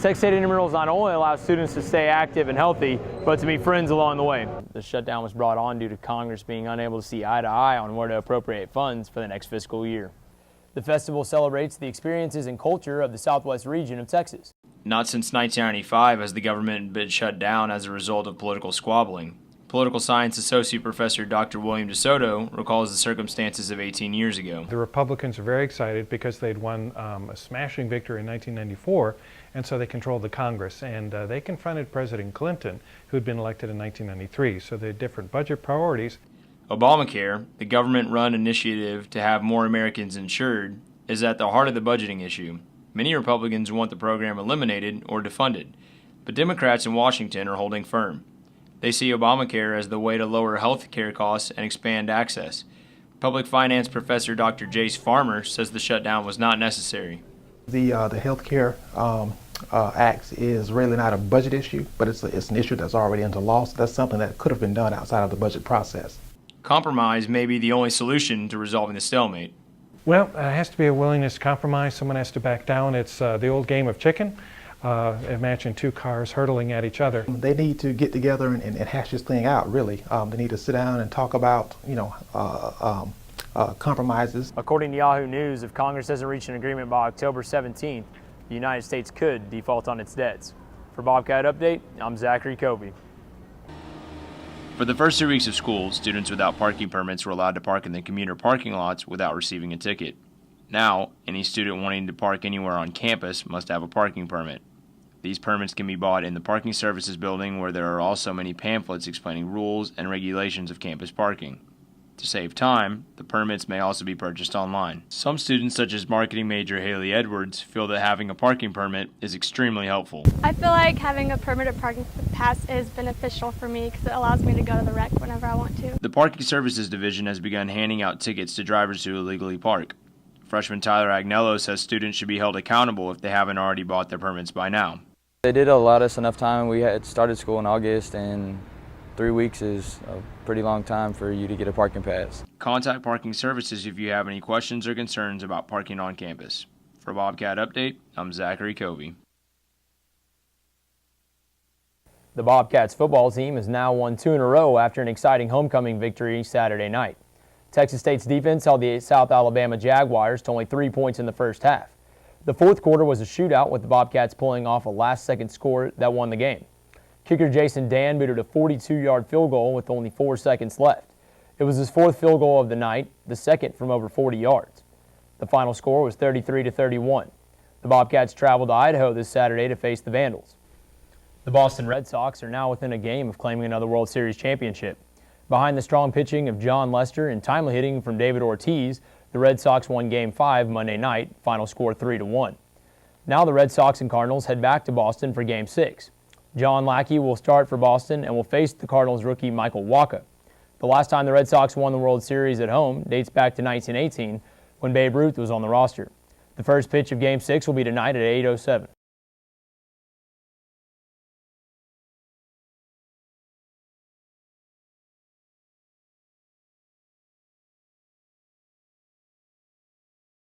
Texas State Intramurals not only allows students to stay active and healthy, but to meet friends along the way. The shutdown was brought on due to Congress being unable to see eye to eye on where to appropriate funds for the next fiscal year. The festival celebrates the experiences and culture of the southwest region of Texas. Not since 1995 has the government been shut down as a result of political squabbling. Political science associate professor Dr. William DeSoto recalls the circumstances of 18 years ago. The Republicans are very excited because they'd won a smashing victory in 1994, and so they controlled the Congress. And they confronted President Clinton, who had been elected in 1993. So they had different budget priorities. Obamacare, the government-run initiative to have more Americans insured, is at the heart of the budgeting issue. Many Republicans want the program eliminated or defunded, but Democrats in Washington are holding firm. They see Obamacare as the way to lower health care costs and expand access. Public finance professor Dr. Jace Farmer says the shutdown was not necessary. The Health Care Act is really not a budget issue, but it's an issue that's already into law, so that's something that could have been done outside of the budget process. Compromise may be the only solution to resolving the stalemate. Well, it has to be a willingness to compromise. Someone has to back down. It's the old game of chicken. Imagine two cars hurtling at each other. They need to get together and hash this thing out, really. They need to sit down and talk about, compromises. According to Yahoo News, if Congress doesn't reach an agreement by October 17th, the United States could default on its debts. For Bobcat Update, I'm Zachary Covey. For the first 2 weeks of school, students without parking permits were allowed to park in the commuter parking lots without receiving a ticket. Now, any student wanting to park anywhere on campus must have a parking permit. These permits can be bought in the Parking Services building, where there are also many pamphlets explaining rules and regulations of campus parking. To save time, the permits may also be purchased online. Some students, such as marketing major Haley Edwards, feel that having a parking permit is extremely helpful. I feel like having a permanent parking pass is beneficial for me because it allows me to go to the rec whenever I want to. The Parking Services Division has begun handing out tickets to drivers who illegally park. Freshman Tyler Agnello says students should be held accountable if they haven't already bought their permits by now. They did allow us enough time. We had started school in August, and 3 weeks is a pretty long time for you to get a parking pass. Contact Parking Services if you have any questions or concerns about parking on campus. For Bobcat Update, I'm Zachary Covey. The Bobcats football team has now won 2 in a row after an exciting homecoming victory Saturday night. Texas State's defense held the South Alabama Jaguars to only 3 points in the first half. The fourth quarter was a shootout, with the Bobcats pulling off a last-second score that won the game. Kicker Jason Dan booted a 42-yard field goal with only 4 seconds left. It was his 4th field goal of the night, the second from over 40 yards. The final score was 33-31. The Bobcats traveled to Idaho this Saturday to face the Vandals. The Boston Red Sox are now within a game of claiming another World Series championship. Behind the strong pitching of John Lester and timely hitting from David Ortiz, the Red Sox won Game 5 Monday night, final score 3-1. Now the Red Sox and Cardinals head back to Boston for Game 6. John Lackey will start for Boston and will face the Cardinals rookie Michael Wacha. The last time the Red Sox won the World Series at home dates back to 1918, when Babe Ruth was on the roster. The first pitch of Game 6 will be tonight at 8:07.